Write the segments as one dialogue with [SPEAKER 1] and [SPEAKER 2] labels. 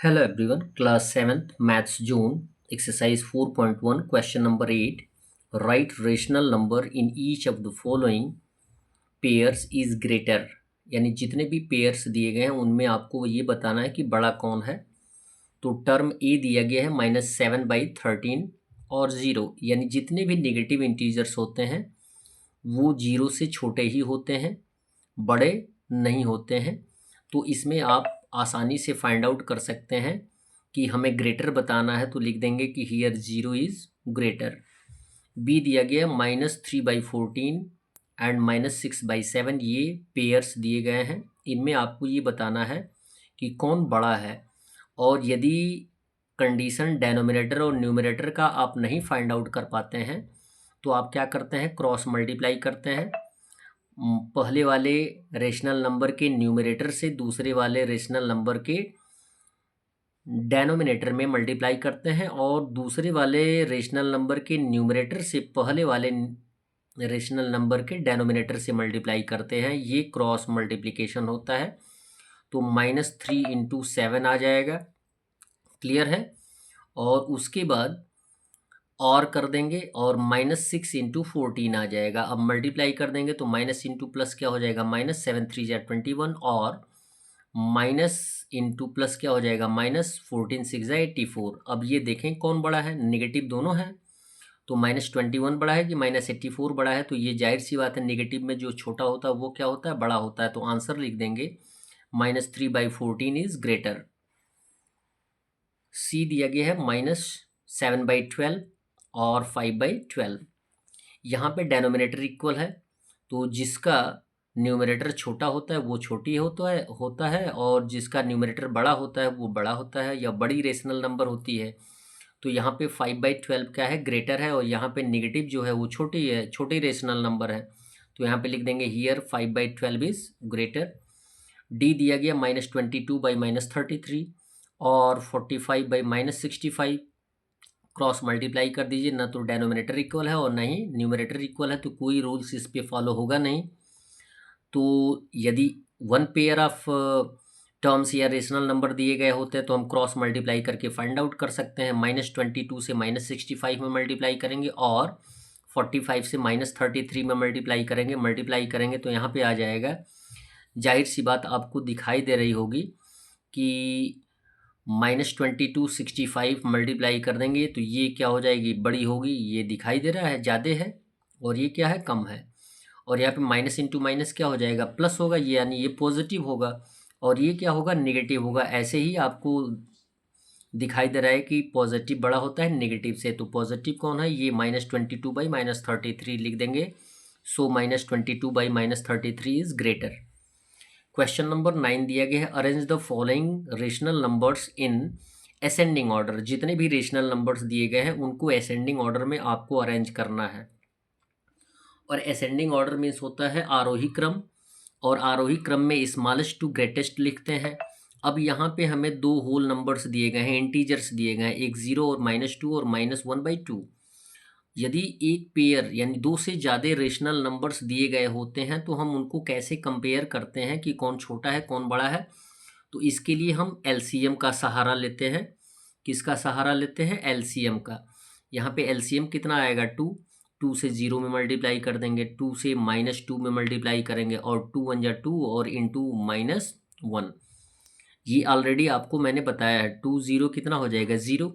[SPEAKER 1] Hello everyone, class 7th Maths June, exercise 4.1, question number 8. Write rational number in each of the following pairs is greater. यानी जितने भी pairs दिए गए हैं उनमें आपको ये बताना है कि बड़ा कौन है। तो टर्म ए दिया गया है -7/13 और 0, यानी जितने भी नेगेटिव इंटीजर्स होते हैं वो 0 से छोटे ही होते हैं, बड़े नहीं होते हैं। तो इसमें आप आसानी से फाइंड आउट कर सकते हैं कि हमें ग्रेटर बताना है, तो लिख देंगे कि हियर 0 इज़ ग्रेटर। बी दिया गया -3/14 एंड -6/7, ये पेयर्स दिए गए हैं। इनमें आपको ये बताना है कि कौन बड़ा है। और यदि कंडीशन डेनोमिनेटर और न्यूमरेटर का आप नहीं फाइंड आउट कर पाते हैं तो आप क्या करते हैं, क्रॉस मल्टीप्लाई करते हैं। पहले वाले रेशनल नंबर के न्यूमरेटर से दूसरे वाले रेशनल नंबर के डेनोमिनेटर में मल्टीप्लाई करते हैं और दूसरे वाले रेशनल नंबर के न्यूमरेटर से पहले वाले रेशनल नंबर के डेनोमिनेटर से मल्टीप्लाई करते हैं। ये क्रॉस मल्टीप्लिकेशन होता है। तो -3 × 7 आ जाएगा, क्लियर है। और उसके बाद और कर देंगे और -6 × 14 आ जाएगा। अब मल्टीप्लाई कर देंगे तो माइनस इंटू प्लस क्या हो जाएगा, -7 × 3 = 21 और माइनस इंटू प्लस क्या हो जाएगा, -14 × 6 = 84। अब ये देखें कौन बड़ा है, नेगेटिव दोनों है। तो -21 बड़ा है कि -84 बड़ा है। तो ये जाहिर सी बात है, नेगेटिव में जो छोटा होता है वो क्या होता है, बड़ा होता है। तो आंसर लिख देंगे -3/14 इज ग्रेटर। सी दिया गया है -7/12 और 5/12। यहाँ पे डेनोमिनेटर इक्वल है, तो जिसका न्यूमरेटर छोटा होता है वो छोटी होता है और जिसका न्यूमरेटर बड़ा होता है वो बड़ा होता है या बड़ी रेशनल नंबर होती है। तो यहाँ पे 5/12 क्या है, ग्रेटर है। और यहाँ पे नेगेटिव जो है वो छोटी है, छोटी रेशनल नंबर है। तो यहाँ पे लिख देंगे हियर 5/12 इज ग्रेटर। डी दिया गया -22/-33 और 45/-65। क्रॉस मल्टीप्लाई कर दीजिए, ना तो डेनोमिनेटर इक्वल है और ना ही न्यूमरेटर इक्वल है, तो कोई रूल्स इस पे फॉलो होगा नहीं। तो यदि वन पेयर ऑफ टर्म्स या रेशनल नंबर दिए गए होते हैं तो हम क्रॉस मल्टीप्लाई करके फाइंड आउट कर सकते हैं। -22 से -65 में मल्टीप्लाई करेंगे और 45 से -33 में मल्टीप्लाई करेंगे तो यहाँ पे आ जाएगा। जाहिर सी बात आपको दिखाई दे रही होगी कि -22 65 मल्टीप्लाई कर देंगे तो ये क्या हो जाएगी, बड़ी होगी। ये दिखाई दे रहा है ज़्यादा है और ये क्या है, कम है। और यहाँ पे माइनस इंटू माइनस क्या हो जाएगा, प्लस होगा, ये यानी ये पॉजिटिव होगा और ये क्या होगा, नेगेटिव होगा। ऐसे ही आपको दिखाई दे रहा है कि पॉजिटिव बड़ा होता है नेगेटिव से। तो पॉजिटिव कौन है, ये -22/-33 लिख देंगे। सो -22/-33 इज ग्रेटर। क्वेश्चन नंबर 9 दिया गया है, arrange the following rational numbers in ascending order. जितने भी रेशनल नंबर्स दिए गए हैं उनको असेंडिंग ऑर्डर में आपको अरेंज करना है। और असेंडिंग ऑर्डर मीन्स होता है आरोही क्रम, और आरोही क्रम में स्मॉलेस्ट टू ग्रेटेस्ट लिखते हैं। अब यहाँ पे हमें दो होल नंबर्स दिए गए हैं, इंटीजर्स दिए गए हैं, एक 0 और -2 और -1/2। यदि एक पेयर यानी दो से ज़्यादा रेशनल नंबर्स दिए गए होते हैं तो हम उनको कैसे कंपेयर करते हैं कि कौन छोटा है कौन बड़ा है। तो इसके लिए हम एलसीएम का सहारा लेते हैं। किसका सहारा लेते हैं, एलसीएम का। यहाँ पे एलसीएम कितना आएगा, 2 से 0 में मल्टीप्लाई कर देंगे, 2 से -2 में मल्टीप्लाई करेंगे और 2 × 1 = 2 और इंटू -1। ये ऑलरेडी आपको मैंने बताया है। 2 0 कितना हो जाएगा, 0,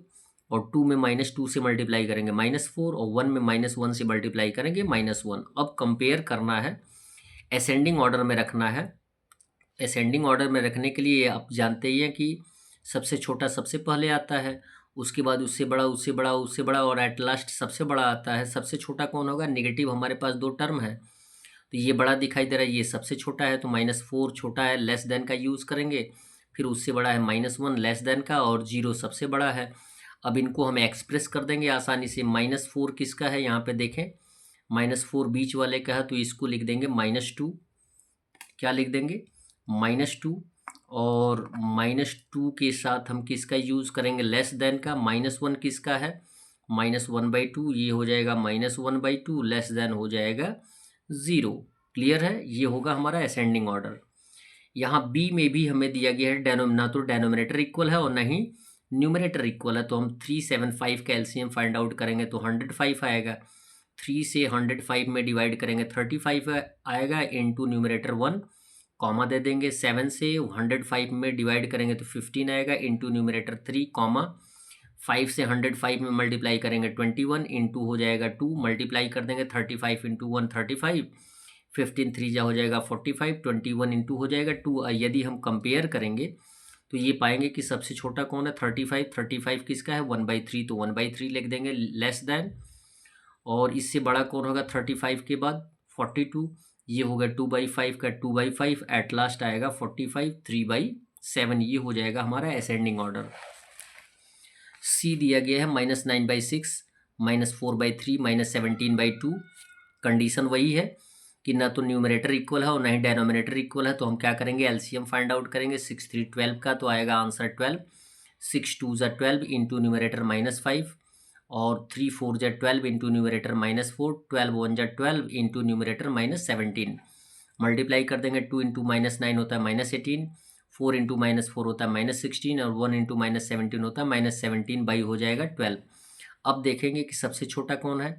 [SPEAKER 1] और 2 में -2 से मल्टीप्लाई करेंगे -4 और 1 में -1 से मल्टीप्लाई करेंगे -1। अब कंपेयर करना है, असेंडिंग ऑर्डर में रखना है। असेंडिंग ऑर्डर में रखने के लिए आप जानते ही हैं कि सबसे छोटा सबसे पहले आता है, उसके बाद उससे बड़ा, उससे बड़ा, उससे बड़ा और एट लास्ट सबसे बड़ा आता है। सबसे छोटा कौन होगा, नेगेटिव। हमारे पास दो टर्म है तो ये बड़ा दिखाई दे रहा है, ये सबसे छोटा है तो -4 छोटा है, लेस देन का यूज़ करेंगे। फिर उससे बड़ा है -1 लेस देन का और 0 सबसे बड़ा है। अब इनको हम एक्सप्रेस कर देंगे आसानी से। -4 किसका है, यहाँ पे देखें, -4 बीच वाले का है तो इसको लिख देंगे -2। क्या लिख देंगे, -2। और -2 के साथ हम किसका यूज़ करेंगे, लेस देन का। -1 किसका है, -1/2, ये हो जाएगा -1/2, लेस देन हो जाएगा 0। क्लियर है, ये होगा हमारा असेंडिंग ऑर्डर। यहाँ बी में भी हमें दिया गया है ना तो डेनोमिनेटर इक्वल है और ना ही न्यूमरेटर इक्वल है, तो हम 375 का एलसीएम फाइंड आउट करेंगे तो 105 आएगा। 3 से 105 में डिवाइड करेंगे 35 आएगा, इंटू न्यूमरेटर 1 कॉमा दे देंगे। 7 से 105 में डिवाइड करेंगे तो 15 आएगा, इंटू न्यूमरेटर 3 कॉमा 5 से 105 में मल्टीप्लाई करेंगे 21, इंटू हो जाएगा 2, मल्टीप्लाई कर देंगे 35 इंटू 1 35, 15 3 जा हो जाएगा 45, 21 इंटू हो जाएगा 2। यदि हम कंपेयर करेंगे तो ये पाएंगे कि सबसे छोटा कौन है 35। 35 किसका है 1/3, तो 1/3 लिख देंगे लेस देन। और इससे बड़ा कौन होगा 35 के बाद 42, ये होगा 2/5 का 2/5, एट लास्ट आएगा 45 3/7। ये हो जाएगा हमारा असेंडिंग ऑर्डर। सी दिया गया है -9/6, -4/3, -17/2। कंडीशन वही है कि ना तो न्यूमरेटर इक्वल है और ना ही डेनोमिनेटर इक्वल है, तो हम क्या करेंगे एलसीएम फाइंड आउट करेंगे। 6 3 12 का, तो आएगा आंसर 12। 6 2 ज़ा 12 इंटू न्यूमरेटर -5 और 3 4 ज़ा 12 इंटू न्यूमरेटर -4, 12 1 ज़ा 12 इंटू न्यूमरेटर -17। मल्टीप्लाई कर देंगे 2 इंटू -9 होता है -18, 4 इंटू -4 होता है -16 और 1 इंटू -17 होता है -17 बाई हो जाएगा 12। अब देखेंगे कि सबसे छोटा कौन है,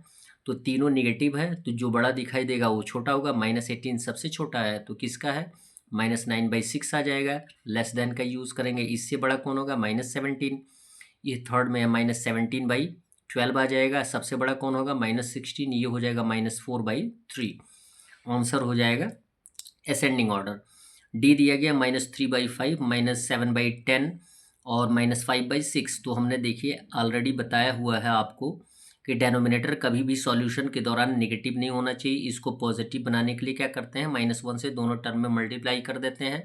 [SPEAKER 1] तो तीनों निगेटिव है, तो जो बड़ा दिखाई देगा वो छोटा होगा। -18 सबसे छोटा है तो किसका है -9/6 आ जाएगा। लेस देन का यूज़ करेंगे। इससे बड़ा कौन होगा -17, ये थर्ड में है -17/12 आ जाएगा। सबसे बड़ा कौन होगा -16, ये हो जाएगा -4/3। आंसर हो जाएगा असेंडिंग ऑर्डर। डी दिया गया -3/5, -7/10 और -5/6। तो हमने देखिए ऑलरेडी बताया हुआ है आपको कि डेनोमिनेटर कभी भी सॉल्यूशन के दौरान नेगेटिव नहीं होना चाहिए। इसको पॉजिटिव बनाने के लिए क्या करते हैं -1 से दोनों टर्म में मल्टीप्लाई कर देते हैं।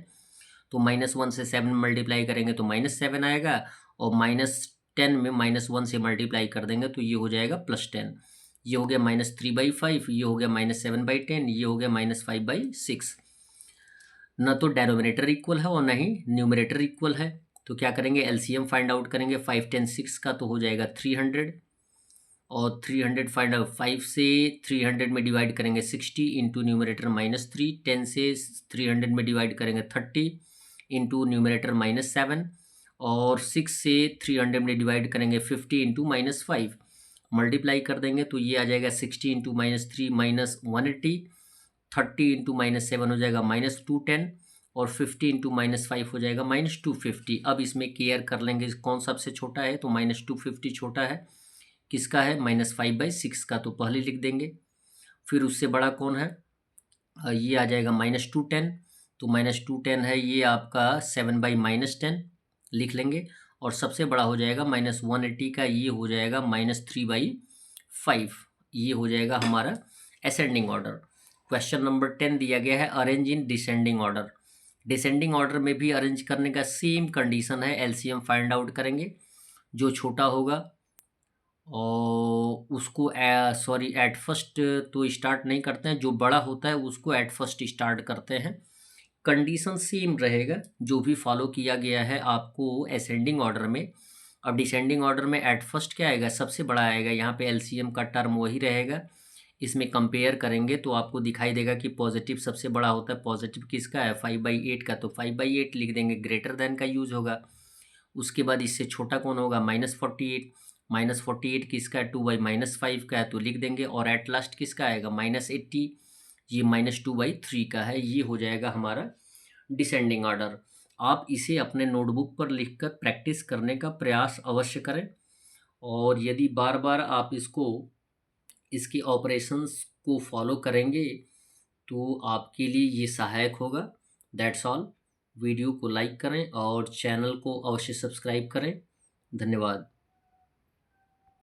[SPEAKER 1] तो -1 से 7 मल्टीप्लाई करेंगे तो -7 आएगा और -10 में -1 से मल्टीप्लाई कर देंगे तो ये हो जाएगा +10। ये हो गया -3/5, ये हो गया -7/10, ये हो गया -5/6। ना तो डेनोमिनेटर इक्वल है और ना ही न्यूमरेटर इक्वल है, तो क्या करेंगे एलसीएम फाइंड आउट करेंगे। 5 10 6 का, तो हो जाएगा 300 और 300 फाइंड आउट 5 से 300 में डिवाइड करेंगे 60 इंटू न्यूमरेटर -3, 10 से 300 में डिवाइड करेंगे 30 इंटू न्यूमरेटर -7 और 6 से 300 में डिवाइड करेंगे 50 इंटू -5। मल्टीप्लाई कर देंगे तो ये आ जाएगा 60 इंटू -3 -180, 30 इंटू -7 हो जाएगा -210 और 50 इंटू -5 हो जाएगा -250। अब इसमें केयर कर लेंगे कौन सबसे छोटा है, तो -250 छोटा है। किसका है -5/6 का, तो पहले लिख देंगे। फिर उससे बड़ा कौन है, ये आ जाएगा -210, तो -210 है ये आपका 7/-10 लिख लेंगे। और सबसे बड़ा हो जाएगा -180 का, ये हो जाएगा -3/5। ये हो जाएगा हमारा असेंडिंग ऑर्डर। क्वेश्चन नंबर 10 दिया गया है arrange in descending order. Descending order में भी अरेंज करने का सेम कंडीशन है। एलसीएम फाइंड आउट करेंगे, जो छोटा होगा और उसको सॉरी एट फर्स्ट तो स्टार्ट नहीं करते हैं, जो बड़ा होता है उसको एट फर्स्ट स्टार्ट करते हैं। कंडीशन सेम रहेगा जो भी फॉलो किया गया है आपको असेंडिंग ऑर्डर में। अब डिसेंडिंग ऑर्डर में एट फर्स्ट क्या आएगा, सबसे बड़ा आएगा। यहाँ पे एलसीएम का टर्म वही रहेगा। इसमें कंपेयर करेंगे तो आपको दिखाई देगा कि पॉजिटिव सबसे बड़ा होता है। पॉजिटिव किसका है 5/8 का, तो 5/8 लिख देंगे, ग्रेटर देन का यूज होगा। उसके बाद इससे छोटा कौन होगा -48, -48 किसका है 2/-5 का है, तो लिख देंगे। और एट लास्ट किसका आएगा -80, ये -2/3 का है। ये हो जाएगा हमारा डिसेंडिंग ऑर्डर। आप इसे अपने नोटबुक पर लिखकर प्रैक्टिस करने का प्रयास अवश्य करें, और यदि बार बार आप इसके ऑपरेशंस को फॉलो करेंगे तो आपके लिए ये सहायक होगा। That's all. वीडियो को लाइक करें और चैनल को अवश्य सब्सक्राइब करें। धन्यवाद।